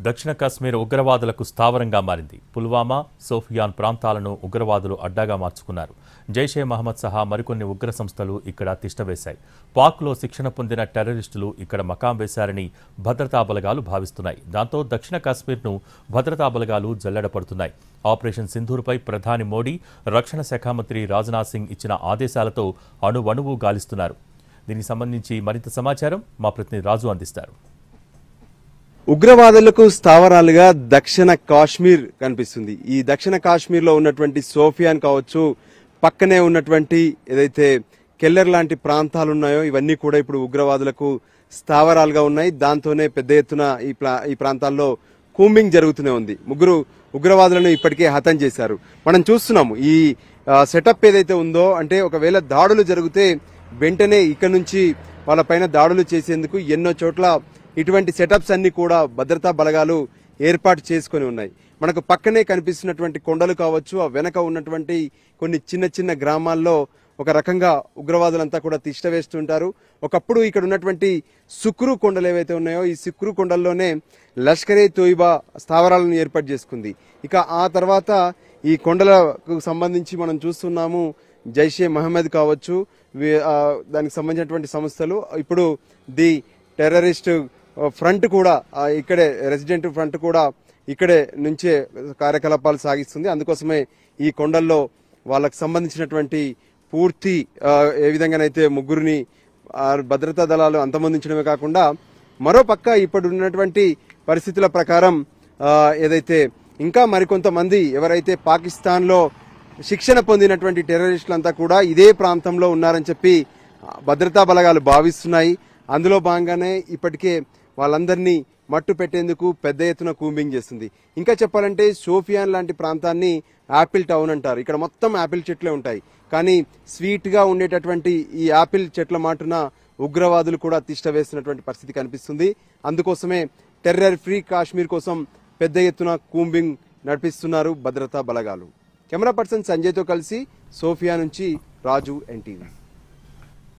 దక్షిణ కాశ్మీర్ ఉగ్రవాదులకు స్థావరంగా మారింది. పుల్వామా, సోఫియాన్ ప్రాంతాలను ఉగ్రవాదులు అడ్డాగా మార్చుకున్నారు. జైషే మహమ్మద్ సహా మరికొన్ని ఉగ్ర సంస్థలు ఇక్కడ తిష్టవేశాయి. పాక్లో శిక్షణ పొందిన టెర్రరిస్టులు ఇక్కడ మకాం వేశారని భద్రతా బలగాలు భావిస్తున్నాయి. దాంతో దక్షిణ కాశ్మీర్ను భద్రతా బలగాలు జల్లెడపడుతున్నాయి. ఆపరేషన్ సింధూర్పై ప్రధాని మోడీ, రక్షణ శాఖ మంత్రి రాజ్నాథ్ సింగ్ ఇచ్చిన ఆదేశాలతో అణువణువు గాలిస్తున్నారు. దీనికి సంబంధించి మరింత సమాచారం మా ప్రతినిధి రాజు అందిస్తారు. ఉగ్రవాదులకు స్థావరాలుగా దక్షిణ కాశ్మీర్ కనిపిస్తుంది. ఈ దక్షిణ కాశ్మీర్ లో ఉన్నటువంటి సోఫియాన్ కావచ్చు, పక్కనే ఉన్నటువంటి ఏదైతే కెల్లర్ లాంటి ప్రాంతాలు ఉన్నాయో ఇవన్నీ కూడా ఇప్పుడు ఉగ్రవాదులకు స్థావరాలుగా ఉన్నాయి. దాంతోనే పెద్ద ఎత్తున ఈ ప్రాంతాల్లో కూంబింగ్ జరుగుతూనే ఉంది. ముగ్గురు ఉగ్రవాదులను ఇప్పటికే హతం చేశారు. మనం చూస్తున్నాము ఈ సెటప్ ఏదైతే ఉందో, అంటే ఒకవేళ దాడులు జరిగితే వెంటనే ఇక్కడ నుంచి వాళ్ళపైన దాడులు చేసేందుకు ఎన్నో చోట్ల ఇటువంటి సెటప్స్ అన్ని కూడా భద్రతా బలగాలు ఏర్పాటు చేసుకుని ఉన్నాయి. మనకు పక్కనే కనిపిస్తున్నటువంటి కొండలు కావచ్చు, ఆ వెనక ఉన్నటువంటి కొన్ని చిన్న చిన్న గ్రామాల్లో ఒక రకంగా ఉగ్రవాదులంతా కూడా తిష్ట వేస్తుంటారు. ఒకప్పుడు ఇక్కడ ఉన్నటువంటి సుక్రు కొండలు ఏవైతే ఉన్నాయో ఈ సుక్రు కొండల్లోనే లష్కరే తోయిబా స్థావరాలను ఏర్పాటు చేసుకుంది. ఇక ఆ తర్వాత ఈ కొండలకు సంబంధించి మనం చూస్తున్నాము జైషే మహమ్మద్ కావచ్చు, దానికి సంబంధించినటువంటి సంస్థలు ఇప్పుడు ది టెర్రరిస్ట్ ఫ్రంట్ కూడా ఇక్కడే, రెసిడెంట్ ఫ్రంట్ కూడా ఇక్కడే నుంచే కార్యకలాపాలు సాగిస్తుంది. అందుకోసమే ఈ కొండల్లో వాళ్ళకు సంబంధించినటువంటి పూర్తి ఏ విధంగానైతే ముగ్గురిని భద్రతా దళాలు అంతమొందించడమే కాకుండా మరోపక్క ఇప్పుడు ఉన్నటువంటి పరిస్థితుల ప్రకారం ఏదైతే ఇంకా మరికొంతమంది ఎవరైతే పాకిస్తాన్లో శిక్షణ పొందినటువంటి టెర్రరిస్టులంతా కూడా ఇదే ప్రాంతంలో ఉన్నారని చెప్పి భద్రతా బలగాలు భావిస్తున్నాయి. అందులో భాగంగానే ఇప్పటికే వాళ్ళందరినీ మట్టు పెట్టేందుకు పెద్ద ఎత్తున కూంబింగ్ చేస్తుంది. ఇంకా చెప్పాలంటే సోఫియాన్ లాంటి ప్రాంతాన్ని యాపిల్ టౌన్ అంటారు. ఇక్కడ మొత్తం యాపిల్ చెట్లే ఉంటాయి. కానీ స్వీట్ గా ఉండేటటువంటి ఈ యాపిల్ చెట్ల మాటున ఉగ్రవాదులు కూడా తిష్ట వేస్తున్నటువంటి పరిస్థితి కనిపిస్తుంది. అందుకోసమే టెర్రర్ ఫ్రీ కాశ్మీర్ కోసం పెద్ద ఎత్తున కూంబింగ్ నడిపిస్తున్నారు భద్రతా బలగాలు. కెమెరా పర్సన్ సంజయ్తో కలిసి సోఫియా నుంచి రాజు, ఎన్టీవీ.